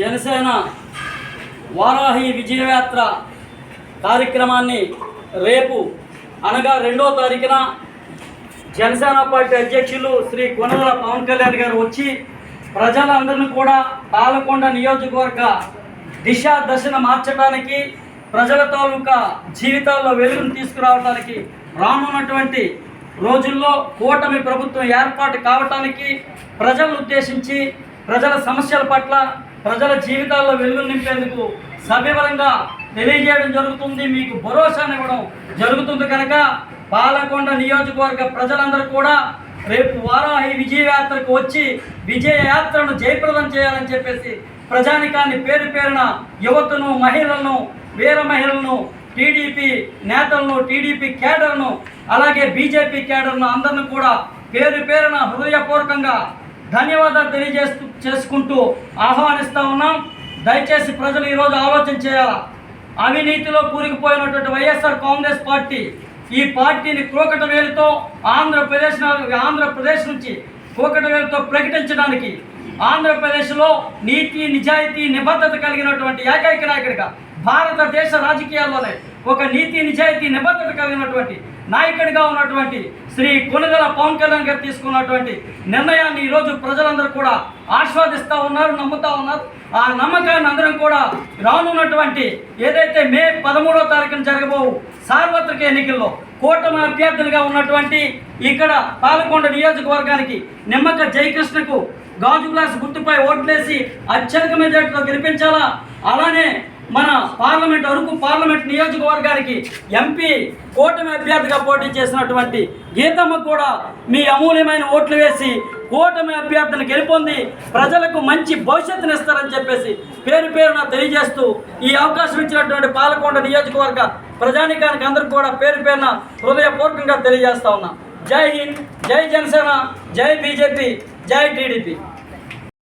జనసేన వారాహి విజయయాత్ర కార్యక్రమాన్ని రేపు అనగా 2వ తారీఖున జనసేన పార్టీ అధ్యక్షులు శ్రీ కొనదల పవన్ కళ్యాణ్ గారు వచ్చి ప్రజలందరినీ కూడా పాలకొండ నియోజకవర్గ దశను మార్చడానికి, ప్రజల తాలూకా జీవితాల్లో వెలుగును తీసుకురావడానికి, రానున్నటువంటి రోజుల్లో కూటమి ప్రభుత్వం ఏర్పాటు కావటానికి, ప్రజలను ఉద్దేశించి ప్రజల సమస్యల పట్ల, ప్రజల జీవితాల్లో వెలుగులు నింపేందుకు సవివరంగా తెలియజేయడం జరుగుతుంది, మీకు భరోసానివ్వడం జరుగుతుంది. కనుక పాలకొండ నియోజకవర్గ ప్రజలందరూ కూడా రేపు వారాహి విజయయాత్రకు వచ్చి విజయయాత్రను జయప్రదం చేయాలని చెప్పేసి ప్రజానికాన్ని పేరు పేరున యువతను, మహిళలను, వీర మహిళలను, టీడీపీ నేతలను, టీడీపీ కేడర్ను, అలాగే బీజేపీ కేడర్ను అందరిని కూడా పేరు పేరున హృదయపూర్వకంగా ధన్యవాదాలు చేసుకుంటూ ఆహ్వానిస్తూ ఉన్నాం. దయచేసి ప్రజలు ఈరోజు ఆలోచన చేయాలి. అవినీతిలో కూరుకుపోయినటువంటి వైఎస్ఆర్ కాంగ్రెస్ పార్టీ ఈ పార్టీని కూకట వేలుతో ఆంధ్రప్రదేశ్ నుంచి కూకట వేలుతో ప్రకటించడానికి, ఆంధ్రప్రదేశ్లో నీతి, నిజాయితీ, నిబద్ధత కలిగినటువంటి ఏకైక నాయకుడిగా భారతదేశ రాజకీయాల్లోనే ఒక నీతి, నిజాయితీ, నిబద్ధత కలిగినటువంటి నాయకుడిగా ఉన్నటువంటి శ్రీ కొనదల పవన్ కళ్యాణ్ గారు తీసుకున్నటువంటి నిర్ణయాన్ని ఈరోజు ప్రజలందరూ కూడా ఆస్వాదిస్తూ ఉన్నారు, నమ్ముతూ ఉన్నారు. ఆ నమ్మకాన్ని అందరం కూడా రానున్నటువంటి ఏదైతే మే 13వ తారీఖున జరగబోవు సార్వత్రిక ఎన్నికల్లో కూటమి అభ్యర్థులుగా ఉన్నటువంటి ఇక్కడ పాలకొండ నియోజకవర్గానికి నిమ్మక జయకృష్ణకు గాజు గ్లాస్ గుర్తుపై ఓట్లేసి అత్యధిక మెజార్టీతో గెలిపించాలా. అలానే మన అరకు పార్లమెంట్ నియోజకవర్గానికి ఎంపీ కూటమి అభ్యర్థిగా పోటీ చేసినటువంటి గీతమ్మ కూడా మీ అమూల్యమైన ఓట్లు వేసి కూటమి అభ్యర్థిని గెలుపొంది ప్రజలకు మంచి భవిష్యత్తుని ఇస్తారని చెప్పేసి పేరు పేరున తెలియజేస్తూ ఈ అవకాశం ఇచ్చినటువంటి పాలకొండ నియోజకవర్గ ప్రజానికానికి అందరికీ కూడా పేరు పేరున హృదయపూర్వకంగా తెలియజేస్తా ఉన్నా. జై హింద్, జై జనసేన, జై బీజేపీ, జై టీడీపీ.